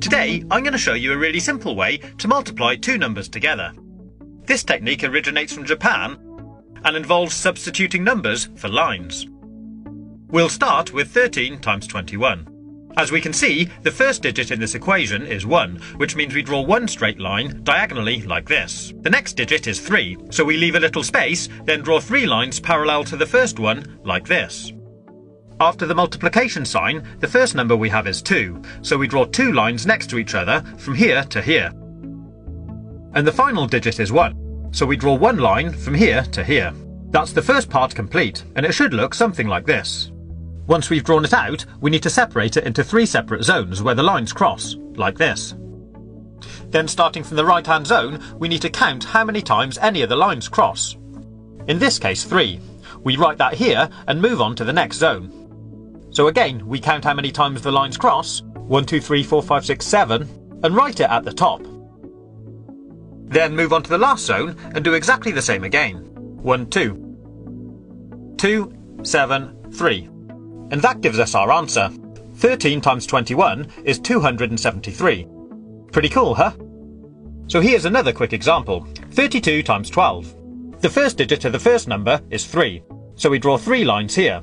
Today I'm going to show you a really simple way to multiply two numbers together. This technique originates from Japan and involves substituting numbers for lines. We'll start with 13 times 21. As we can see, the first digit in this equation is 1, which means we draw one straight line diagonally like this. The next digit is 3, so we leave a little space, then draw 3 lines parallel to the first one like this. After the multiplication sign, the first number we have is 2, so we draw 2 lines next to each other from here to here. And the final digit is 1, so we draw 1 line from here to here. That's the first part complete, and it should look something like this. Once we've drawn it out, we need to separate it into 3 separate zones where the lines cross, like this. Then starting from the right-hand zone, we need to count how many times any of the lines cross. In this case 3. We write that here and move on to the next zone. So again, we count how many times the lines cross, 1, 2, 3, 4, 5, 6, 7, and write it at the top. Then move on to the last zone and do exactly the same again. 1, 2. 2, 7, 3. And that gives us our answer. 13 times 21 is 273. Pretty cool, huh? So here's another quick example. 32 times 12. The first digit of the first number is 3, so we draw 3 lines here.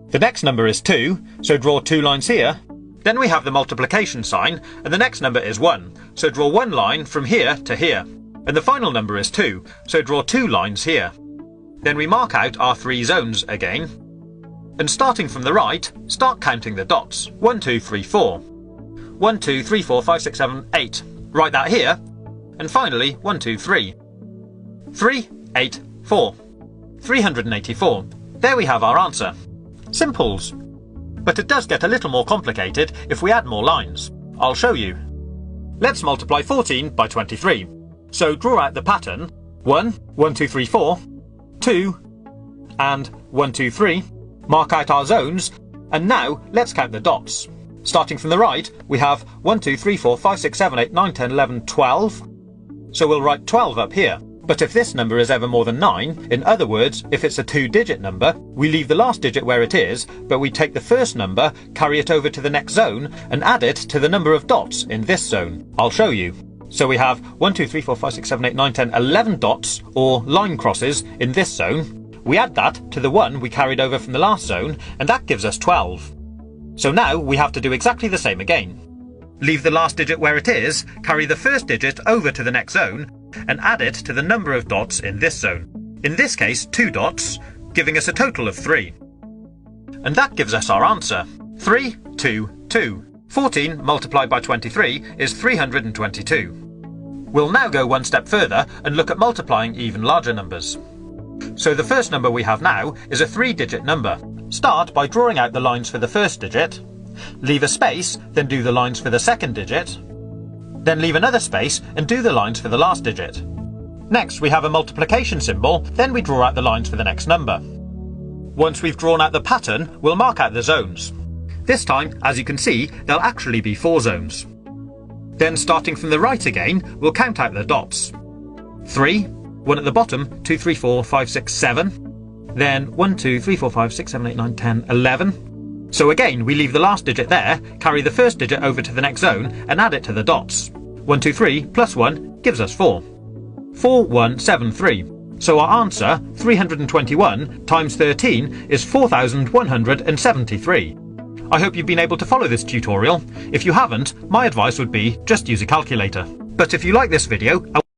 The next number is 2, so draw 2 lines here. Then we have the multiplication sign, and the next number is 1, so draw 1 line from here to here. And the final number is 2, so draw 2 lines here. Then we mark out our 3 zones again. And starting from the right, start counting the dots. 1, 2, 3, 4. 1, 2, 3, 4, 5, 6, 7, 8. Write that here. And finally, 1, 2, 3. 3, 8, 4. 384. There we have our answer. Simples. But it does get a little more complicated if we add more lines. I'll show you. Let's multiply 14 by 23. So draw out the pattern. 1, 1, 2, 3, 4. 2, and 1, 2, 3. Mark out our zones, and now let's count the dots. Starting from the right, we have 1, 2, 3, 4, 5, 6, 7, 8, 9, 10, 11, 12. So we'll write 12 up here. But if this number is ever more than 9, in other words, if it's a 2-digit number, we leave the last digit where it is, but we take the first number, carry it over to the next zone, and add it to the number of dots in this zone. I'll show you. So we have 1, 2, 3, 4, 5, 6, 7, 8, 9, 10, 11 dots, or line crosses, in this zone. We add that to the one we carried over from the last zone, and that gives us 12. So now we have to do exactly the same again. Leave the last digit where it is, carry the first digit over to the next zone, and add it to the number of dots in this zone. In this case, 2 dots, giving us a total of 3. And that gives us our answer. 3, 2, 2. 14 multiplied by 23 is 322. We'll now go one step further and look at multiplying even larger numbers. So the first number we have now is a 3-digit number. Start by drawing out the lines for the first digit, leave a space, then do the lines for the second digit, then leave another space and do the lines for the last digit. Next we have a multiplication symbol, then we draw out the lines for the next number. Once we've drawn out the pattern, we'll mark out the zones. This time, as you can see, there'll actually be 4 zones. Then starting from the right again, we'll count out the dots. 3, 1 at the bottom, 2, 3, 4, 5, 6, 7. Then 1, 2, 3, 4, 5, 6, 7, 8, 9, 10, 11. So again, we leave the last digit there, carry the first digit over to the next zone, and add it to the dots. 1, 2, 3 plus 1 gives us 4. 4, 1, 7, 3. So our answer, 321 times 13, is 4,173. I hope you've been able to follow this tutorial. If you haven't, my advice would be just use a calculator. But if you like this video,